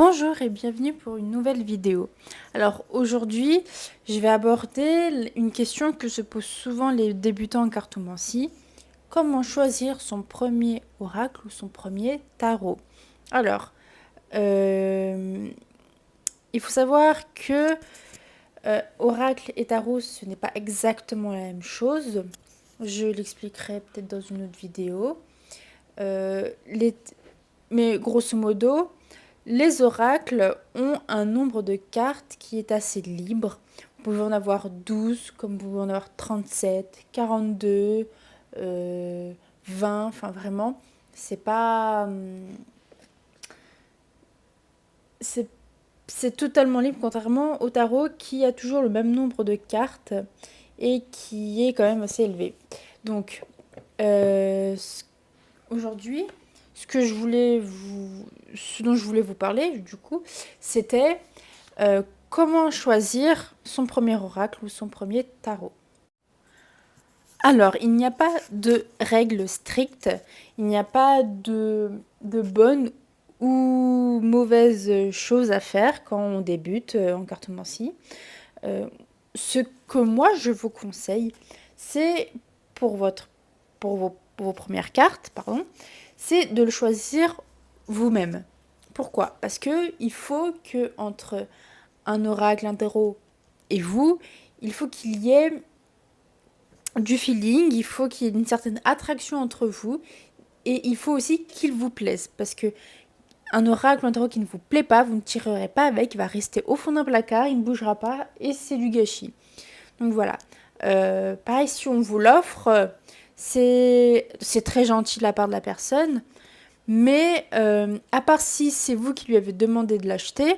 Bonjour et bienvenue pour une nouvelle vidéo. Alors aujourd'hui, je vais aborder une question que se posent souvent les débutants en cartomancie. Comment choisir son premier oracle ou son premier tarot? Alors, il faut savoir que oracle et tarot, ce n'est pas exactement la même chose. Je l'expliquerai peut-être dans une autre vidéo. Mais grosso modo, les oracles ont un nombre de cartes qui est assez libre. Vous pouvez en avoir 12, comme vous pouvez en avoir 37, 42, 20, enfin vraiment, c'est pas... c'est totalement libre, contrairement au tarot qui a toujours le même nombre de cartes et qui est quand même assez élevé. Donc, aujourd'hui, ce dont je voulais vous parler, du coup, c'était comment choisir son premier oracle ou son premier tarot. Alors, il n'y a pas de règles strictes, il n'y a pas de bonnes ou mauvaises choses à faire quand on débute en cartomancie. Ce que moi je vous conseille, c'est pour vos premières cartes, pardon, c'est de le choisir vous-même. Pourquoi? Parce que il faut que entre un oracle, un tarot et vous, il faut qu'il y ait du feeling, il faut qu'il y ait une certaine attraction entre vous et il faut aussi qu'il vous plaise parce que un oracle ou un tarot qui ne vous plaît pas, vous ne tirerez pas avec, il va rester au fond d'un placard, il ne bougera pas et c'est du gâchis. Donc voilà. Pareil, si on vous l'offre, c'est très gentil de la part de la personne, mais à part si c'est vous qui lui avez demandé de l'acheter,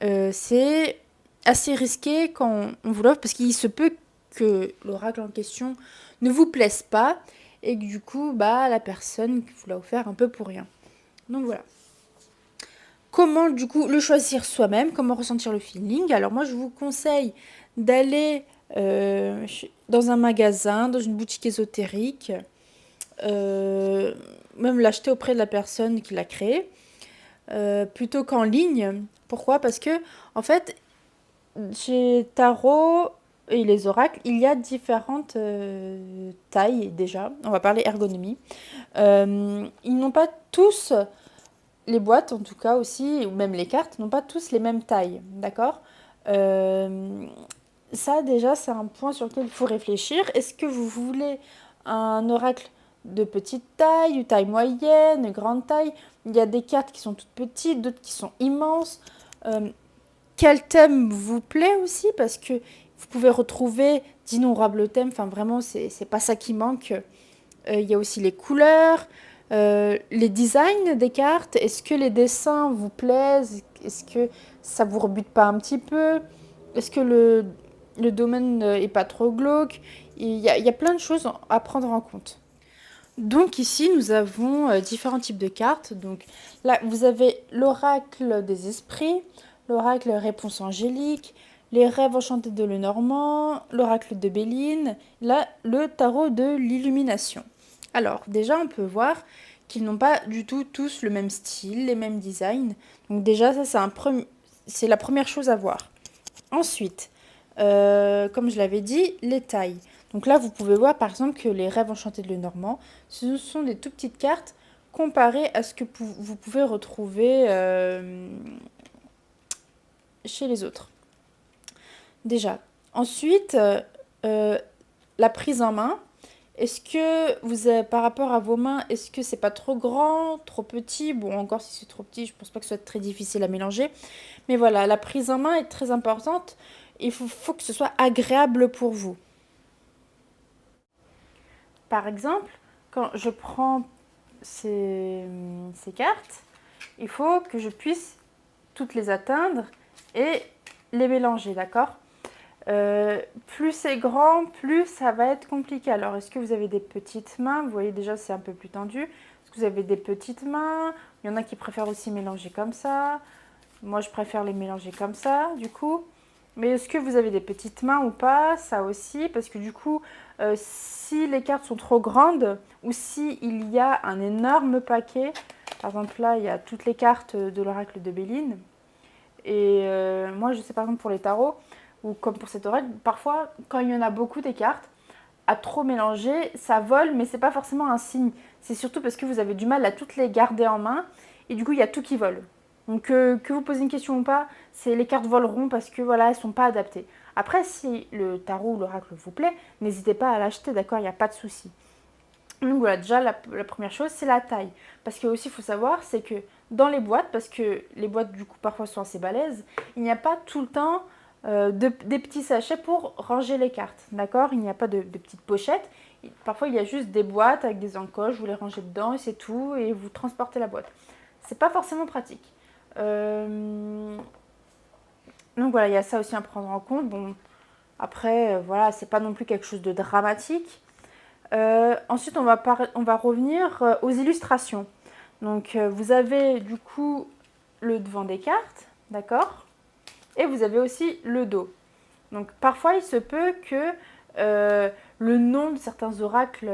c'est assez risqué quand on vous l'offre parce qu'il se peut que l'oracle en question ne vous plaise pas et que du coup, bah, la personne vous l'a offert un peu pour rien. Donc voilà. Comment du coup le choisir soi-même, comment ressentir le feeling? Alors moi je vous conseille d'aller dans un magasin, dans une boutique ésotérique, même l'acheter auprès de la personne qui l'a créé, plutôt qu'en ligne. Pourquoi? Parce que en fait chez Tarot et les oracles, il y a différentes tailles déjà. On va parler ergonomie. Ils n'ont pas tous, les boîtes en tout cas aussi, ou même les cartes, n'ont pas tous les mêmes tailles, d'accord? Ça déjà, c'est un point sur lequel il faut réfléchir. Est-ce que vous voulez un oracle de petite taille, taille moyenne, grande taille? Il y a des cartes qui sont toutes petites, d'autres qui sont immenses. Quel thème vous plaît aussi? Parce que vous pouvez retrouver d'innombrables thèmes. Enfin, vraiment, c'est pas ça qui manque. Il y a aussi les couleurs, les designs des cartes. Est-ce que les dessins vous plaisent? Est-ce que ça vous rebute pas un petit peu? Est-ce que le domaine est pas trop glauque? Il y a plein de choses à prendre en compte. Donc ici, nous avons différents types de cartes. Donc là, vous avez l'oracle des esprits, l'oracle réponse angélique, les rêves enchantés de Lenormand, l'oracle de Béline, là, le tarot de l'illumination. Alors, déjà, on peut voir qu'ils n'ont pas du tout tous le même style, les mêmes designs. Donc déjà, ça, c'est la première chose à voir. Ensuite, comme je l'avais dit, les tailles. Donc là, vous pouvez voir par exemple que les rêves enchantés de Lenormand, ce sont des tout petites cartes comparées à ce que vous pouvez retrouver chez les autres. Déjà. Ensuite, la prise en main. Est-ce que vous avez, par rapport à vos mains, est-ce que c'est pas trop grand, trop petit? Bon, encore si c'est trop petit, je pense pas que ce soit très difficile à mélanger. Mais voilà, la prise en main est très importante. Il faut que ce soit agréable pour vous. Par exemple, quand je prends ces cartes, il faut que je puisse toutes les atteindre et les mélanger, d'accord? Plus c'est grand, plus ça va être compliqué. Alors, est-ce que vous avez des petites mains? Vous voyez déjà, c'est un peu plus tendu. Est-ce que vous avez des petites mains? Il y en a qui préfèrent aussi mélanger comme ça. Moi, je préfère les mélanger comme ça, du coup. Mais est-ce que vous avez des petites mains ou pas? Ça aussi, parce que du coup, si les cartes sont trop grandes ou si il y a un énorme paquet, Par exemple, là, il y a toutes les cartes de l'oracle de Béline. Et moi, je sais par exemple pour les tarots, ou comme pour cet oracle, parfois, quand il y en a beaucoup des cartes, à trop mélanger, ça vole, mais c'est pas forcément un signe. C'est surtout parce que vous avez du mal à toutes les garder en main, et du coup, il y a tout qui vole. Donc, que vous posez une question ou pas, les cartes voleront parce que voilà, elles sont pas adaptées. Après, si le tarot ou l'oracle vous plaît, n'hésitez pas à l'acheter, d'accord, il n'y a pas de souci. Donc voilà, déjà la première chose, c'est la taille. Parce que aussi, il faut savoir, c'est que dans les boîtes, parce que les boîtes du coup parfois sont assez balèzes, il n'y a pas tout le temps des petits sachets pour ranger les cartes, d'accord. Il n'y a pas de petites pochettes. Parfois, il y a juste des boîtes avec des encoches, vous les rangez dedans et c'est tout, et vous transportez la boîte. C'est pas forcément pratique. Donc voilà, il y a ça aussi à prendre en compte. Bon, après, voilà, c'est pas non plus quelque chose de dramatique. Ensuite, on va revenir aux illustrations. Donc, vous avez du coup le devant des cartes, d'accord. Et vous avez aussi le dos. Donc, parfois, il se peut que le nom de certains oracles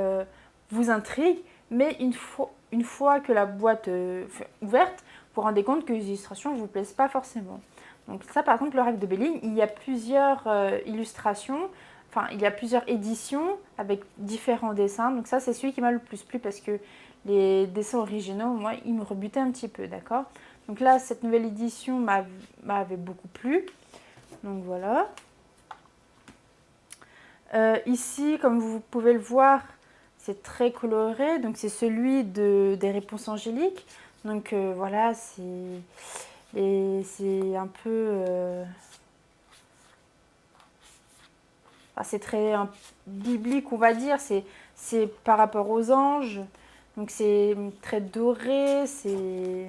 vous intrigue, mais une fois que la boîte est ouverte, vous vous rendez compte que les illustrations ne vous plaisent pas forcément. Donc ça, par exemple, l'oracle de Béline, il y a plusieurs illustrations, enfin, il y a plusieurs éditions avec différents dessins. Donc ça, c'est celui qui m'a le plus plu parce que les dessins originaux, moi, ils me rebutaient un petit peu, d'accord. Donc là, cette nouvelle édition m'avait beaucoup plu. Donc voilà. Ici, comme vous pouvez le voir, c'est très coloré. Donc c'est celui des réponses angéliques. Donc voilà, c'est un peu... c'est très biblique, on va dire. C'est par rapport aux anges. Donc c'est très doré. C'est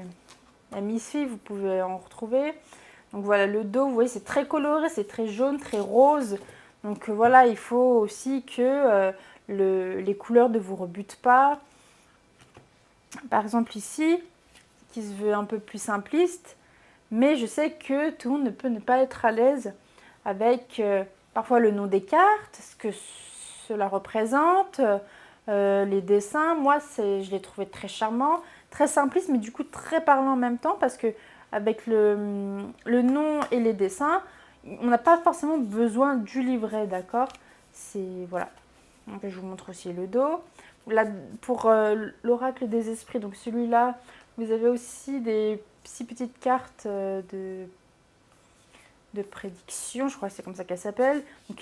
la Misfit, vous pouvez en retrouver. Donc voilà, le dos, vous voyez, c'est très coloré, c'est très jaune, très rose. Donc voilà, il faut aussi que les couleurs ne vous rebutent pas. Par exemple ici, qui se veut un peu plus simpliste, mais je sais que tout le monde ne peut ne pas être à l'aise avec parfois le nom des cartes, ce que cela représente, les dessins. Moi, je l'ai trouvé très charmant, très simpliste, mais du coup très parlant en même temps, parce que avec le nom et les dessins, on n'a pas forcément besoin du livret, d'accord. C'est voilà. Donc, je vous montre aussi le dos. Là, pour l'oracle des esprits, donc celui-là, vous avez aussi des petites cartes de prédiction, je crois que c'est comme ça qu'elle s'appelle, où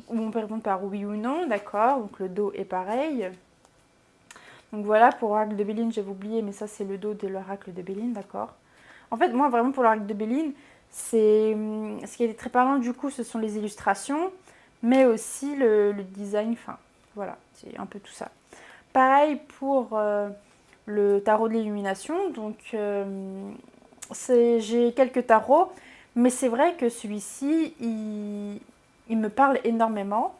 on peut répondre par oui ou non, d'accord. Donc le dos est pareil. Donc voilà, pour l'oracle de Béline, j'avais oublié, mais ça c'est le dos de l'oracle de Béline, d'accord. En fait, moi vraiment pour l'oracle de Béline, ce qui est très parlant du coup, ce sont les illustrations, mais aussi le design, enfin voilà, c'est un peu tout ça. Pareil pour le tarot de l'illumination, donc j'ai quelques tarots, mais c'est vrai que celui-ci, il me parle énormément,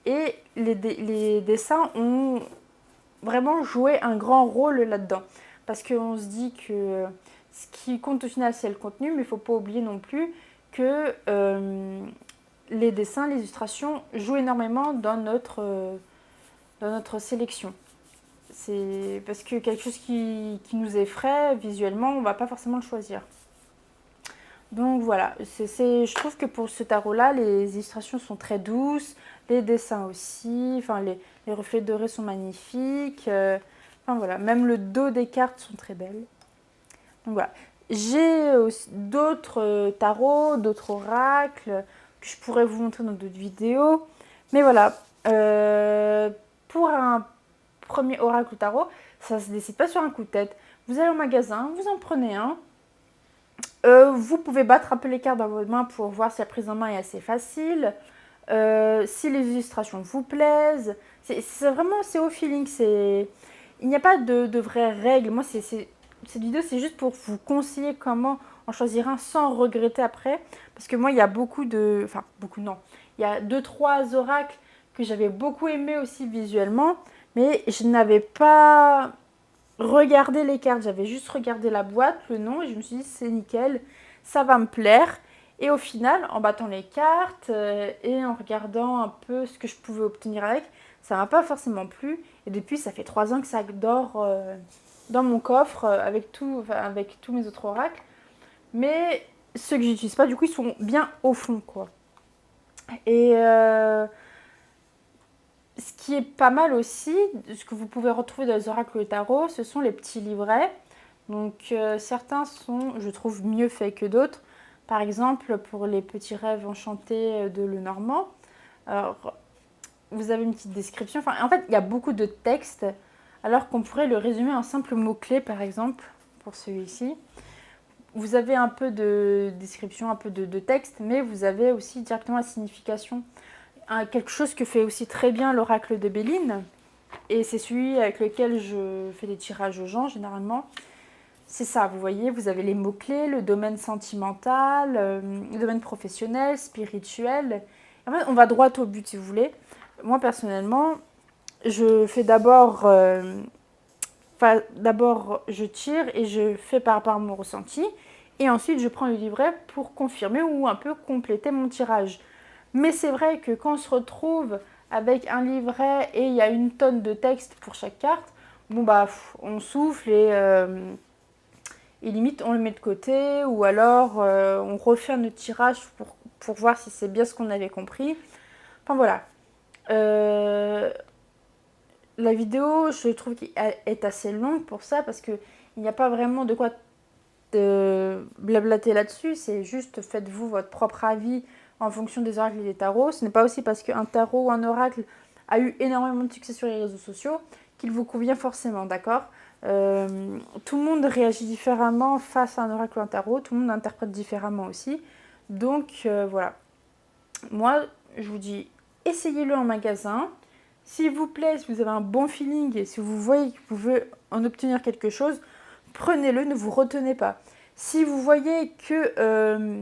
et les dessins ont vraiment joué un grand rôle là-dedans. Parce qu'on se dit que ce qui compte au final, c'est le contenu, mais il ne faut pas oublier non plus que les dessins, les illustrations jouent énormément dans notre sélection. C'est parce que quelque chose qui nous effraie visuellement, on ne va pas forcément le choisir. Donc voilà, je trouve que pour ce tarot-là, les illustrations sont très douces, les dessins aussi, enfin les reflets dorés sont magnifiques. Enfin voilà, même le dos des cartes sont très belles. Donc voilà, j'ai d'autres tarots, d'autres oracles que je pourrais vous montrer dans d'autres vidéos. Mais voilà, pour un premier oracle tarot, ça ne se décide pas sur un coup de tête. Vous allez au magasin, vous en prenez un. Vous pouvez battre un peu les cartes dans votre main pour voir si la prise en main est assez facile. Si les illustrations vous plaisent. C'est au feeling. Il n'y a pas de vraies règles. Moi, cette vidéo, c'est juste pour vous conseiller comment en choisir un sans regretter après. Parce que moi, il y a beaucoup de... Enfin, beaucoup non. Il y a 2-3 oracles que j'avais beaucoup aimé aussi visuellement. Mais je n'avais pas regardé les cartes. J'avais juste regardé la boîte, le nom. Et je me suis dit, c'est nickel. Ça va me plaire. Et au final, en battant les cartes et en regardant un peu ce que je pouvais obtenir avec, ça m'a pas forcément plu. Et depuis, ça fait 3 ans que ça dort dans mon coffre avec tous mes autres oracles. Mais ceux que j'utilise pas, du coup, ils sont bien au fond, quoi. Et ce qui est pas mal aussi, ce que vous pouvez retrouver dans les oracles de tarot, ce sont les petits livrets. Donc certains sont, je trouve, mieux faits que d'autres. Par exemple, pour les petits rêves enchantés de Lenormand. Alors, vous avez une petite description. Enfin, en fait, il y a beaucoup de texte, alors qu'on pourrait le résumer en simples mots-clés, par exemple, pour celui-ci. Vous avez un peu de description, un peu de texte, mais vous avez aussi directement la signification. Quelque chose que fait aussi très bien l'oracle de Béline, et c'est celui avec lequel je fais des tirages aux gens, généralement. C'est ça, vous voyez, vous avez les mots-clés, le domaine sentimental, le domaine professionnel, spirituel. En fait, on va droit au but, si vous voulez. Moi, personnellement, je fais d'abord... d'abord, je tire et je fais par rapport à mon ressenti. Et ensuite, je prends le livret pour confirmer ou un peu compléter mon tirage. Mais c'est vrai que quand on se retrouve avec un livret et il y a une tonne de texte pour chaque carte, bon bah, on souffle et limite on le met de côté ou alors on refait notre tirage pour voir si c'est bien ce qu'on avait compris. Enfin voilà. La vidéo, je trouve qu'elle est assez longue pour ça parce qu'il n'y a pas vraiment de quoi blablater là-dessus. C'est juste faites-vous votre propre avis en fonction des oracles et des tarots. Ce n'est pas aussi parce qu'un tarot ou un oracle a eu énormément de succès sur les réseaux sociaux qu'il vous convient forcément, d'accord. Tout le monde réagit différemment face à un oracle ou un tarot. Tout le monde interprète différemment aussi. Donc voilà. Moi, je vous dis, essayez-le en magasin. S'il vous plaît, si vous avez un bon feeling et si vous voyez que vous pouvez en obtenir quelque chose, prenez-le, ne vous retenez pas. Si vous voyez que,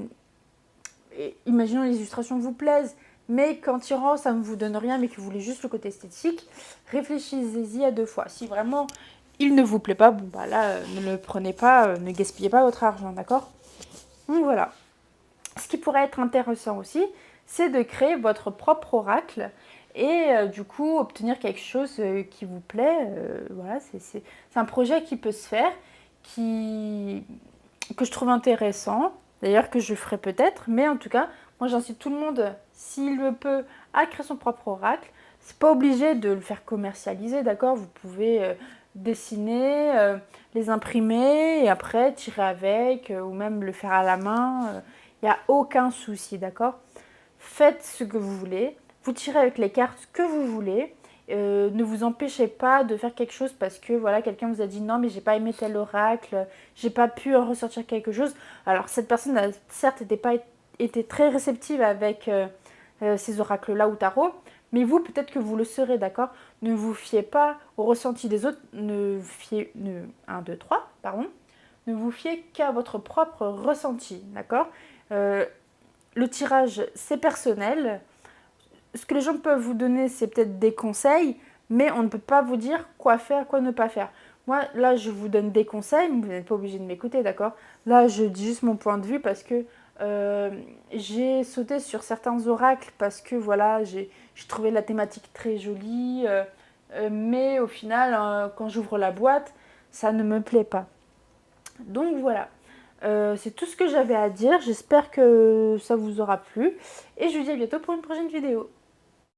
imaginons les illustrations vous plaisent, mais qu'en tirant ça ne vous donne rien, mais que vous voulez juste le côté esthétique, réfléchissez-y à 2 fois. Si vraiment il ne vous plaît pas, bon bah là, ne le prenez pas, ne gaspillez pas votre argent, d'accord? Donc voilà. Ce qui pourrait être intéressant aussi, c'est de créer votre propre oracle et du coup obtenir quelque chose qui vous plaît. Voilà, c'est un projet qui peut se faire, que je trouve intéressant, d'ailleurs que je ferai peut-être, mais en tout cas, moi j'incite tout le monde, s'il le peut, à créer son propre oracle. C'est pas obligé de le faire commercialiser, d'accord? Vous pouvez dessiner, les imprimer et après tirer avec ou même le faire à la main. Il n'y a aucun souci, d'accord? Faites ce que vous voulez. Vous tirez avec les cartes que vous voulez. Ne vous empêchez pas de faire quelque chose parce que voilà, quelqu'un vous a dit non mais j'ai pas aimé tel oracle, j'ai pas pu ressortir quelque chose. Alors cette personne a certes été très réceptive avec ces oracles-là ou tarot, mais vous peut-être que vous le serez, d'accord? Ne vous fiez pas au ressenti des autres, ne vous fiez qu'à votre propre ressenti, d'accord? Le tirage, c'est personnel. Ce que les gens peuvent vous donner, c'est peut-être des conseils, mais on ne peut pas vous dire quoi faire, quoi ne pas faire. Moi, là, je vous donne des conseils, mais vous n'êtes pas obligé de m'écouter, d'accord? Là, je dis juste mon point de vue parce que j'ai sauté sur certains oracles parce que, voilà, j'ai trouvé la thématique très jolie, mais au final, quand j'ouvre la boîte, ça ne me plaît pas. Donc voilà. C'est tout ce que j'avais à dire. J'espère que ça vous aura plu. Et je vous dis à bientôt pour une prochaine vidéo.